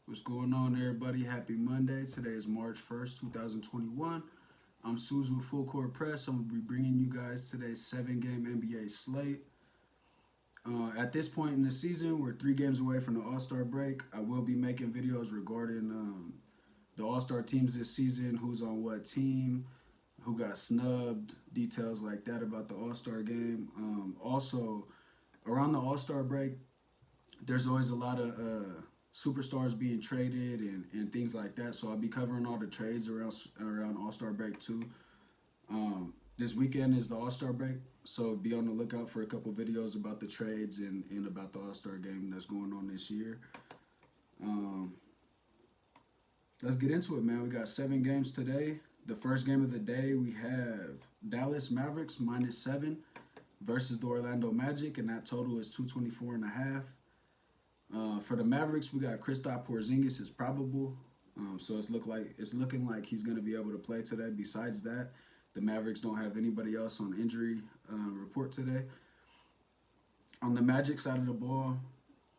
What's going on, everybody? Happy Monday. Today is March 1st, 2021. I'm Suze with Full Court Press. I'm going to be bringing you guys today's 7 game NBA slate. At this point in the season, we're 3 games away from the All Star break. I will be making videos regarding the All Star teams this season, who's on what team, who got snubbed, details like that about the All Star game. Also, around the All Star break, there's always a lot of superstars being traded and things like that. So I'll be covering all the trades around All Star break too. This weekend is the All Star break, so be on the lookout for a couple videos about the trades and about the All Star game that's going on this year. Um, let's get into it, man. We got 7 games today. The first game of the day, we have Dallas Mavericks -7 versus the Orlando Magic, and that total is 224.5. For the Mavericks, we got Kristaps Porzingis is probable, so it's looking like he's going to be able to play today. Besides that, the Mavericks don't have anybody else on injury report today. On the Magic side of the ball,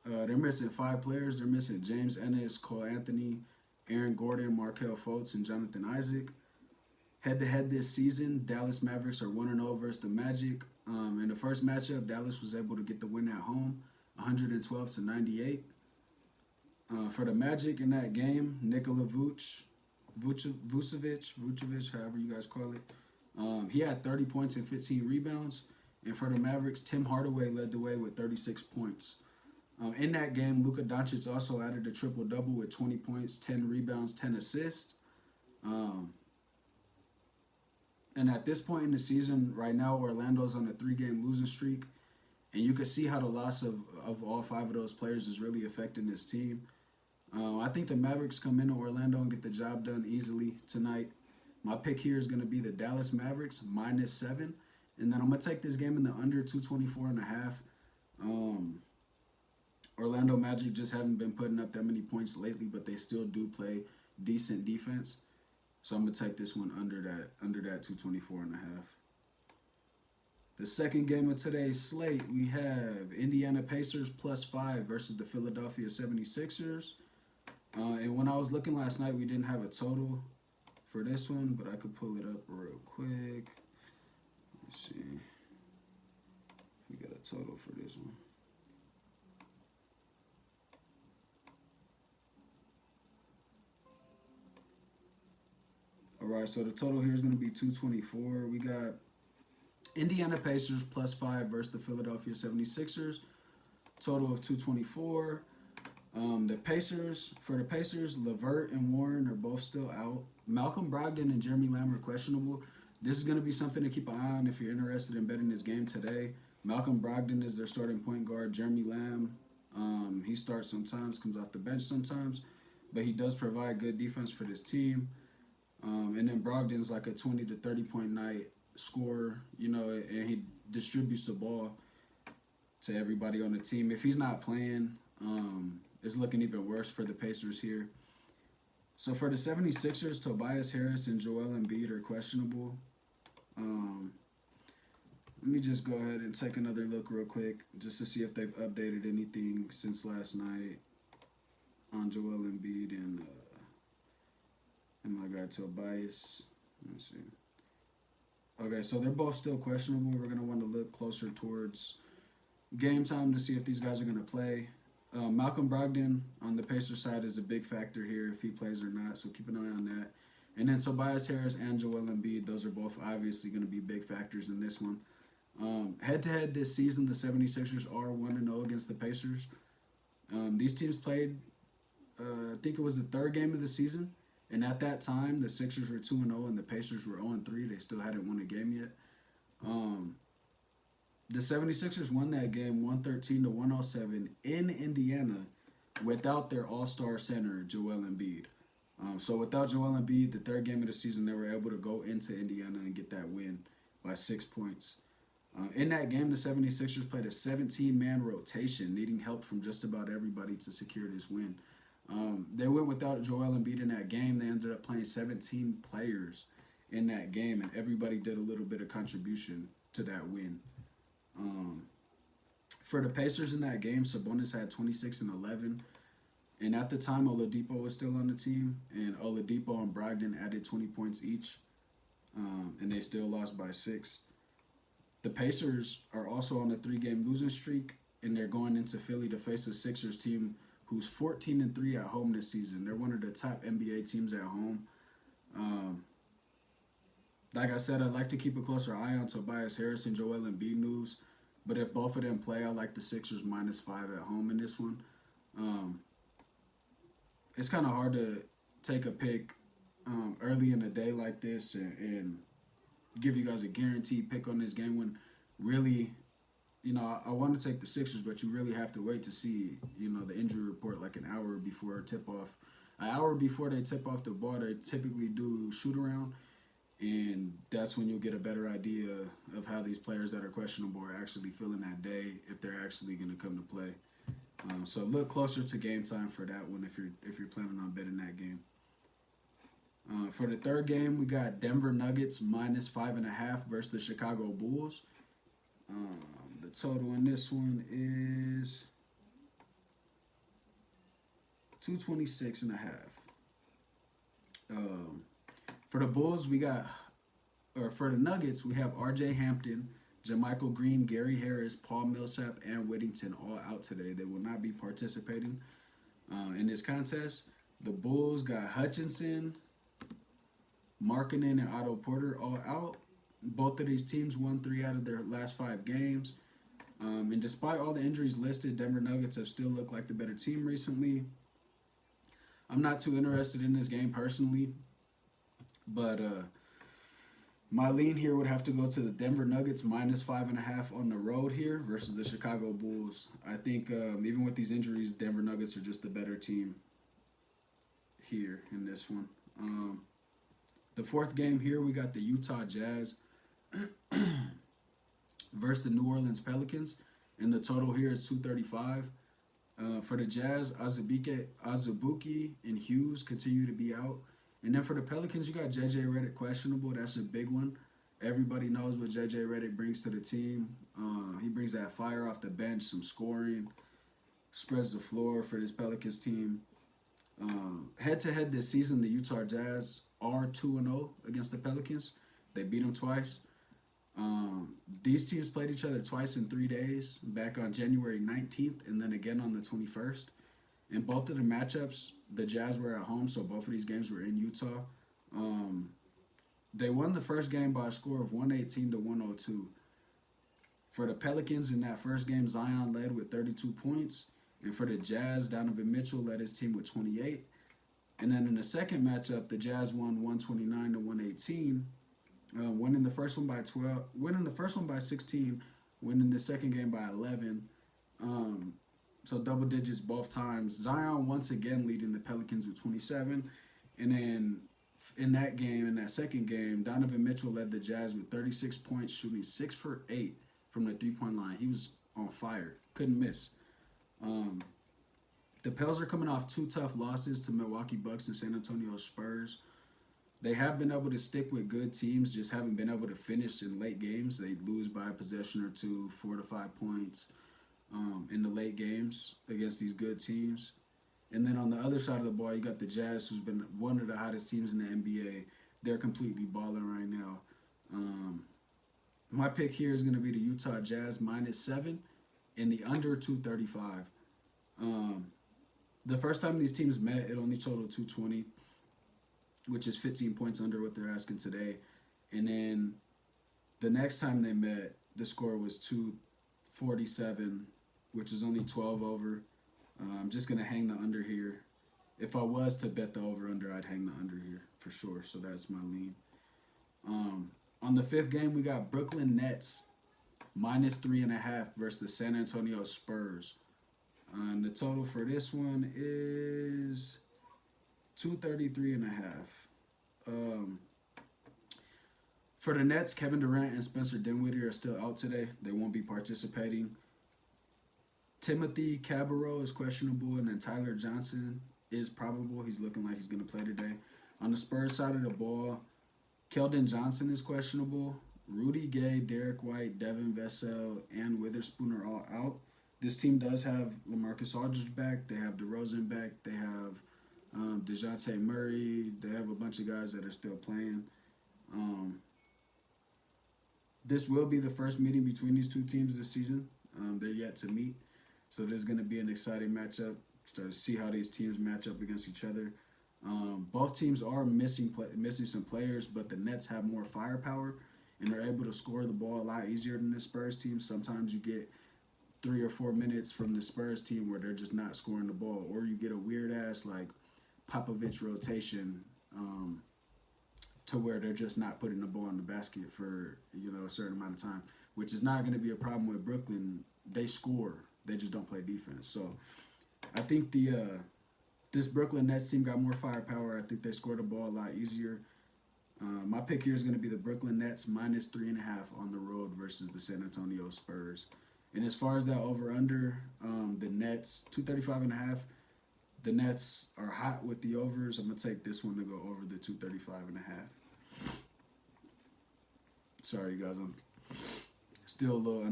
they're missing 5 players. They're missing James Ennis, Cole Anthony, Aaron Gordon, Markelle Fultz, and Jonathan Isaac. Head-to-head this season, Dallas Mavericks are 1-0 versus the Magic. In the first matchup, Dallas was able to get the win at home, 112-98. For the Magic in that game, Nikola Vucevic, however you guys call it, he had 30 points and 15 rebounds. And for the Mavericks, Tim Hardaway led the way with 36 points. In that game, Luka Doncic also added a triple-double with 20 points, 10 rebounds, 10 assists. And at this point in the season, right now, Orlando's on a 3-game losing streak. And you can see how the loss of all 5 of those players is really affecting this team. I think the Mavericks come into Orlando and get the job done easily tonight. My pick here is going to be the Dallas Mavericks -7. And then I'm going to take this game in the under 224.5. Orlando Magic just haven't been putting up that many points lately, but they still do play decent defense. So I'm going to take this one under that 224.5. The second game of today's slate, we have Indiana Pacers +5 versus the Philadelphia 76ers. And when I was looking last night, we didn't have a total for this one, but I could pull it up real quick. Let's see if we got a total for this one. All right, so the total here is going to be 224. We got Indiana Pacers +5 versus the Philadelphia 76ers. Total of 224. For the Pacers, LeVert and Warren are both still out. Malcolm Brogdon and Jeremy Lamb are questionable. This is going to be something to keep an eye on if you're interested in betting this game today. Malcolm Brogdon is their starting point guard. Jeremy Lamb, he starts sometimes, comes off the bench sometimes, but he does provide good defense for this team. And then Brogdon's like a 20 to 30 point night scorer, and he distributes the ball to everybody on the team. If he's not playing, it's looking even worse for the Pacers here. So for the 76ers, Tobias Harris and Joel Embiid are questionable. Let me just go ahead and take another look real quick just to see if they've updated anything since last night on Joel Embiid and my guy Tobias. Let me see. Okay, so they're both still questionable. We're going to want to look closer towards game time to see if these guys are going to play. Malcolm Brogdon on the Pacers side is a big factor here if he plays or not, so keep an eye on that. And then Tobias Harris and Joel Embiid, those are both obviously going to be big factors in this one. Head-to-head this season, the 76ers are 1-0 against the Pacers. These teams played, I think it was the 3rd game of the season. And at that time, the Sixers were 2-0 and the Pacers were 0-3. They still hadn't won a game yet. The 76ers won that game 113-107 in Indiana without their all-star center, Joel Embiid. So without Joel Embiid, the 3rd game of the season, they were able to go into Indiana and get that win by 6 points. In that game, the 76ers played a 17-man rotation, needing help from just about everybody to secure this win. They went without Joel Embiid in that game. They ended up playing 17 players in that game, and everybody did a little bit of contribution to that win. For the Pacers in that game, Sabonis had 26 and 11. And at the time, Oladipo was still on the team, and Oladipo and Brogdon added 20 points each, and they still lost by 6. The Pacers are also on a 3-game losing streak, and they're going into Philly to face a Sixers team who's 14-3 at home this season. They're one of the top NBA teams at home. Um, like I said, I'd like to keep a closer eye on Tobias Harris and Joel Embiid news, but if both of them play, I like the Sixers -5 at home in this one. Um, it's kind of hard to take a pick early in the day like this and give you guys a guaranteed pick on this game when really, I want to take the Sixers, but you really have to wait to see, the injury report like an hour before tip off. An hour before they tip off the ball, they typically do shoot around, and that's when you'll get a better idea of how these players that are questionable are actually feeling that day, if they're actually going to come to play. So look closer to game time for that one if you're planning on betting that game. For the third game, we got Denver Nuggets -5.5 versus the Chicago Bulls. The total in this one is 226.5. For the Bulls, for the Nuggets, we have R.J. Hampton, JaMychal Green, Gary Harris, Paul Millsap, and Whittington all out today. They will not be participating in this contest. The Bulls got Hutchinson, Markkanen, and Otto Porter all out. Both of these teams won 3 out of their last 5 games. And despite all the injuries listed, Denver Nuggets have still looked like the better team recently. I'm not too interested in this game personally, but my lean here would have to go to the Denver Nuggets -5.5 on the road here versus the Chicago Bulls. I think even with these injuries, Denver Nuggets are just the better team here in this one. The fourth game here, we got the Utah Jazz versus the New Orleans Pelicans, and the total here is 235. For the Jazz, Azubuike and Hughes continue to be out. And then for the Pelicans, you got J.J. Redick questionable. That's a big one. Everybody knows what J.J. Redick brings to the team. He brings that fire off the bench, some scoring, spreads the floor for this Pelicans team. Head-to-head this season, the Utah Jazz are 2-0 against the Pelicans. They beat them twice. These teams played each other twice in 3 days, back on January 19th and then again on the 21st. In both of the matchups, the Jazz were at home, so both of these games were in Utah. They won the first game by a score of 118-102. For the Pelicans in that first game, Zion led with 32 points. And for the Jazz, Donovan Mitchell led his team with 28. And then in the second matchup, the Jazz won 129-118, winning the first one by 12, winning the first one by 16, winning the second game by 11. So double digits both times. Zion once again leading the Pelicans with 27. And then in that second game, Donovan Mitchell led the Jazz with 36 points, shooting 6 for 8 from the three-point line. He was on fire. Couldn't miss. The Pels are coming off 2 tough losses to Milwaukee Bucks and San Antonio Spurs. They have been able to stick with good teams, just haven't been able to finish in late games. They lose by a possession or two, 4 to 5 points in the late games against these good teams. And then on the other side of the ball, you got the Jazz, who's been one of the hottest teams in the NBA. They're completely balling right now. My pick here is going to be the Utah Jazz -7 and the under 235. The first time these teams met, it only totaled 220, which is 15 points under what they're asking today. And then the next time they met, the score was 247, which is only 12 over. I'm just going to hang the under here. If I was to bet the over-under, I'd hang the under here for sure. So that's my lean. On the fifth game, we got Brooklyn Nets -3.5 versus the San Antonio Spurs. And the total for this one is 233.5. For the Nets, Kevin Durant and Spencer Dinwiddie are still out today. They won't be participating. Timothy Cabarrot is questionable, and then Tyler Johnson is probable. He's looking like he's going to play today. On the Spurs side of the ball, Keldon Johnson is questionable. Rudy Gay, Derek White, Devin Vassell, and Witherspoon are all out. This team does have LaMarcus Aldridge back. They have DeRozan back. They have DeJounte Murray. They have a bunch of guys that are still playing. Um, this will be the first meeting between these two teams this season. They're yet to meet. So there's going to be an exciting matchup to see how these teams match up against each other. Both teams are missing some players, but the Nets have more firepower and are able to score the ball a lot easier than the Spurs team. Sometimes you get 3 or 4 minutes from the Spurs team where they're just not scoring the ball, or you get a weird ass like Popovich rotation to where they're just not putting the ball in the basket for a certain amount of time, which is not going to be a problem with Brooklyn. They score, they just don't play defense. So I think this Brooklyn Nets team got more firepower. I think they scored the ball a lot easier. My pick here is going to be the Brooklyn Nets -3.5 on the road versus the San Antonio Spurs. And as far as that over/under, the Nets 235.5. The Nets are hot with the overs. I'm gonna take this one to go over the 235.5. Sorry, you guys, I'm still a little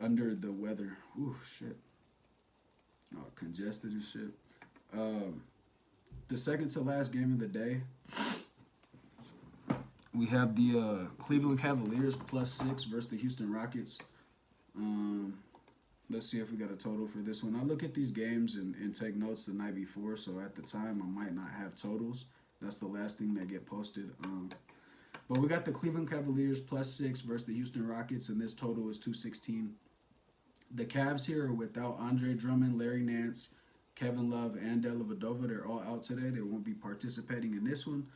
under the weather. Ooh, shit. Oh, congested and shit. The second to last game of the day, we have the Cleveland Cavaliers +6 versus the Houston Rockets. Let's see if we got a total for this one. I look at these games and take notes the night before, so at the time I might not have totals. That's the last thing that get posted. But we got the Cleveland Cavaliers +6 versus the Houston Rockets, and this total is 216. The Cavs here are without Andre Drummond, Larry Nance, Kevin Love, and Dellavedova. They're all out today. They won't be participating in this one.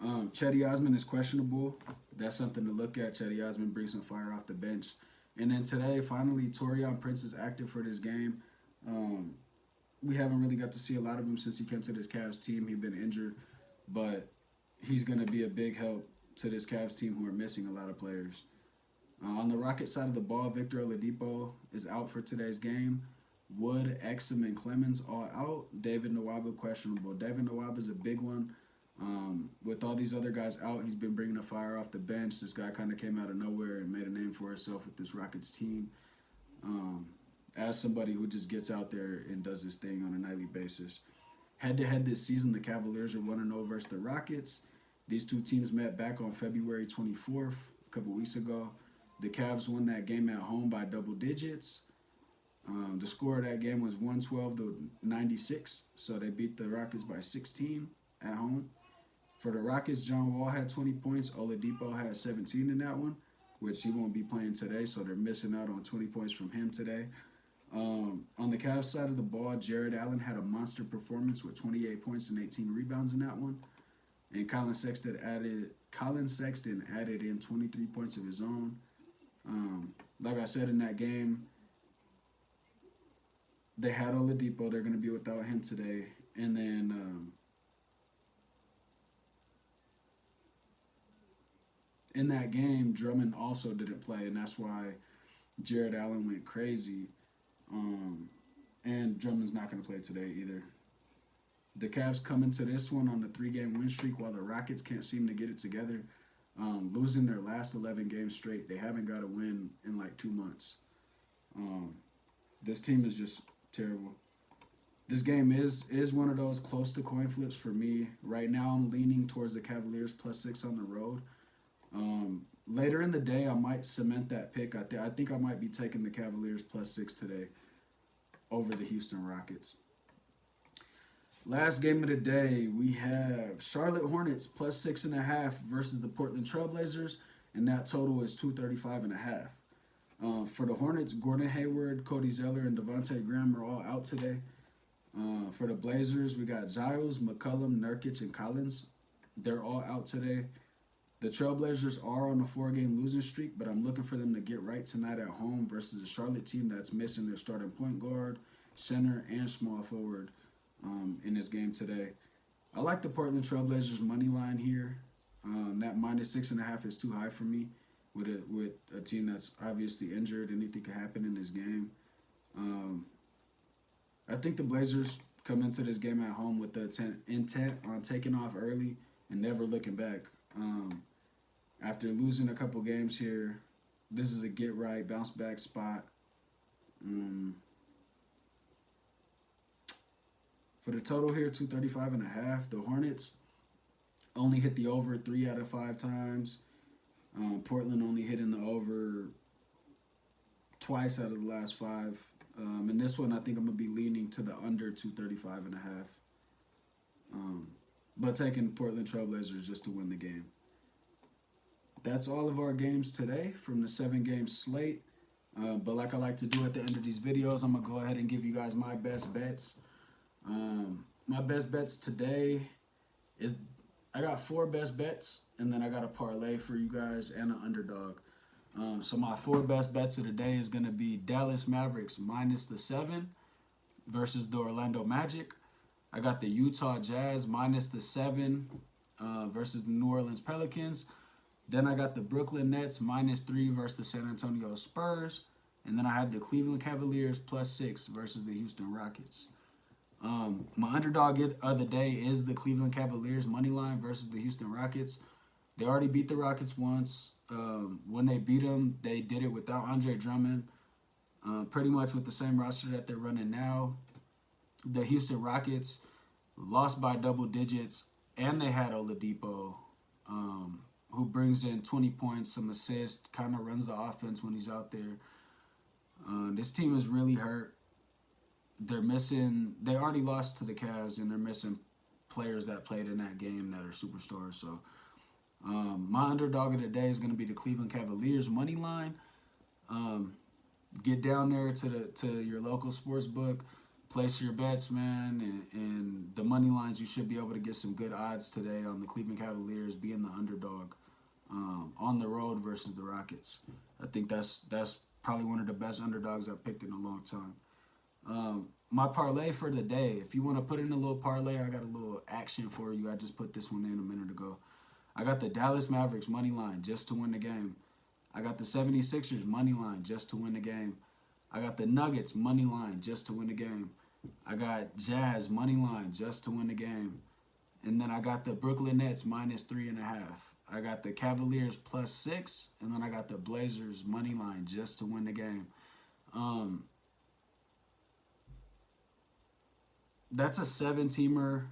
Chetty Osman is questionable. That's something to look at. Chetty Osman brings some fire off the bench. And then today, finally, Taurean Prince is active for this game. We haven't really got to see a lot of him since he came to this Cavs team. He's been injured, but he's going to be a big help to this Cavs team who are missing a lot of players. On the Rockets side of the ball, Victor Oladipo is out for today's game. Wood, Exum, and Clemens all out. David Nwaba questionable. David Nwaba is a big one. With all these other guys out, he's been bringing the fire off the bench. This guy kind of came out of nowhere and made a name for himself with this Rockets team. As somebody who just gets out there and does this thing on a nightly basis. Head-to-head this season, the Cavaliers are 1-0 versus the Rockets. These two teams met back on February 24th, a couple weeks ago. The Cavs won that game at home by double digits. The score of that game was 112-96, so they beat the Rockets by 16 at home. For the Rockets, John Wall had 20 points. Oladipo had 17 in that one, which he won't be playing today, so they're missing out on 20 points from him today. On the Cavs side of the ball, Jared Allen had a monster performance with 28 points and 18 rebounds in that one. And Colin Sexton added in 23 points of his own. Like I said in that game, they had Oladipo. They're going to be without him today. And then in that game, Drummond also didn't play, and that's why Jared Allen went crazy. And Drummond's not going to play today either. The Cavs come into this one on a 3-game win streak while the Rockets can't seem to get it together, losing their last 11 games straight. They haven't got a win in like 2 months. This team is just terrible. This game is one of those close to coin flips for me. Right now I'm leaning towards the Cavaliers +6 on the road. Later in the day, I might cement that pick. I think I might be taking the Cavaliers +6 today over the Houston Rockets. Last game of the day, we have Charlotte Hornets +6.5 versus the Portland Trailblazers, and that total is 235.5. For the Hornets, Gordon Hayward, Cody Zeller, and Devontae Graham are all out today. For the Blazers, we got Giles, McCollum, Nurkic, and Collins. They're all out today. The Trailblazers are on a 4-game losing streak, but I'm looking for them to get right tonight at home versus a Charlotte team that's missing their starting point guard, center, and small forward in this game today. I like the Portland Trailblazers money line here. That -6.5 is too high for me with a team that's obviously injured. Anything could happen in this game. I think the Blazers come into this game at home with the intent on taking off early and never looking back. After losing a couple games here, this is a get right, bounce back spot. For the total here, 235.5. The Hornets only hit the over 3 out of 5 times. Portland only hitting the over twice out of the last 5. And this one, I think I'm going to be leaning to the under 235.5. But taking Portland Trailblazers just to win the game. That's all of our games today from the 7-game slate. But like I like to do at the end of these videos, I'm going to go ahead and give you guys my best bets. My best bets today is I got 4 best bets, and then I got a parlay for you guys and an underdog. So my 4 best bets of the day is going to be Dallas Mavericks minus the 7 versus the Orlando Magic. I got the Utah Jazz minus the 7 versus the New Orleans Pelicans. Then I got the Brooklyn Nets minus 3 versus the San Antonio Spurs. And then I have the Cleveland Cavaliers plus 6 versus the Houston Rockets. My underdog of the day is the Cleveland Cavaliers money line versus the Houston Rockets. They already beat the Rockets once. When they beat them, they did it without Andre Drummond. Pretty much with the same roster that they're running now. The Houston Rockets lost by double digits, and they had Oladipo, who brings in 20 points, some assists, kind of runs the offense when he's out there. This team is really hurt. They already lost to the Cavs, and they're missing players that played in that game that are superstars. So my underdog of the day is going to be the Cleveland Cavaliers money line. Get down there to your local sports book, place your bets, man, and the money lines. You should be able to get some good odds today on the Cleveland Cavaliers being the underdog on the road versus the Rockets. I think that's probably one of the best underdogs I've picked in a long time. My parlay for the day, if you want to put in a little parlay, I got a little action for you. I just put this one in a minute ago. I got the Dallas Mavericks money line just to win the game. I got the 76ers money line just to win the game. I got the Nuggets money line just to win the game. I got Jazz money line just to win the game. And then I got the Brooklyn Nets minus 3.5. I got the Cavaliers plus 6. And then I got the Blazers money line just to win the game. That's a 7-teamer,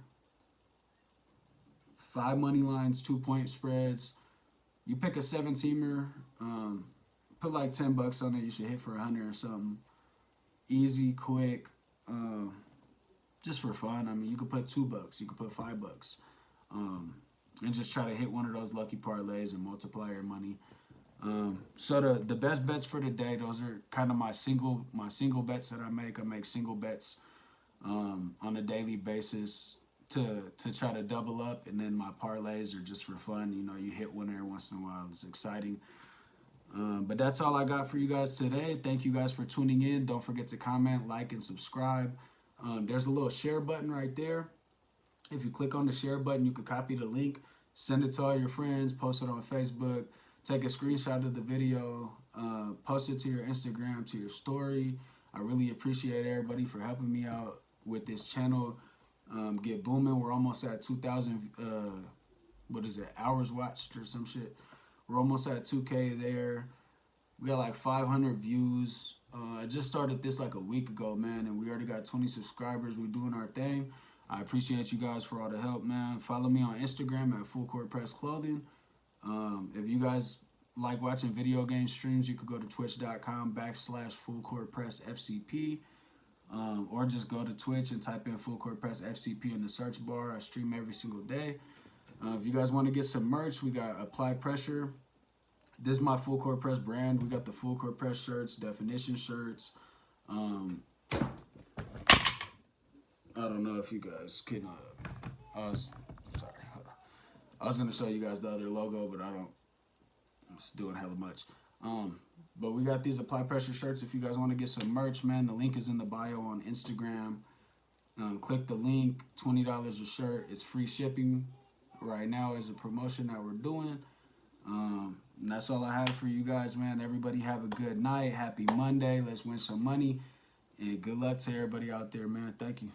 5 money lines, 2-point spreads. You pick a 7-teamer, put like $10 on it. You should hit for 100 or something. Easy, quick, just for fun. I mean, you could put $2, you could put $5, and just try to hit one of those lucky parlays and multiply your money. So the best bets for the day, those are kind of my single bets that I make. I make single bets on a daily basis to try to double up, and then my parlays are just for fun. You know, you hit one every once in a while. It's exciting. But that's all I got for you guys today. Thank you guys for tuning in. Don't forget to comment, like, and subscribe. There's a little share button right there. If you click on the share button, you can copy the link, send it to all your friends, post it on Facebook, take a screenshot of the video, post it to your Instagram, to your story. I really appreciate everybody for helping me out with this channel. Get booming. We're almost at 2,000, hours watched or some shit. We're almost at 2K there. We got like 500 views. I just started this like a week ago, man, and we already got 20 subscribers. We're doing our thing. I appreciate you guys for all the help, man. Follow me on Instagram at Full Court Press Clothing. If you guys like watching video game streams, you could go to twitch.com/Full Court Press FCP. Or just go to Twitch and type in Full Court Press FCP in the search bar. I stream every single day. If you guys want to get some merch, we got Apply Pressure. This is my Full Court Press brand. We got the Full Court Press shirts, definition shirts. I don't know if you guys can. I was gonna show you guys the other logo, but I'm just doing hella much. But we got these Apply Pressure shirts. If you guys want to get some merch, man, the link is in the bio on Instagram. Click the link, $20 a shirt. It's free shipping right now as a promotion that we're doing. And that's all I have for you guys, man. Everybody have a good night. Happy Monday. Let's win some money. And good luck to everybody out there, man. Thank you.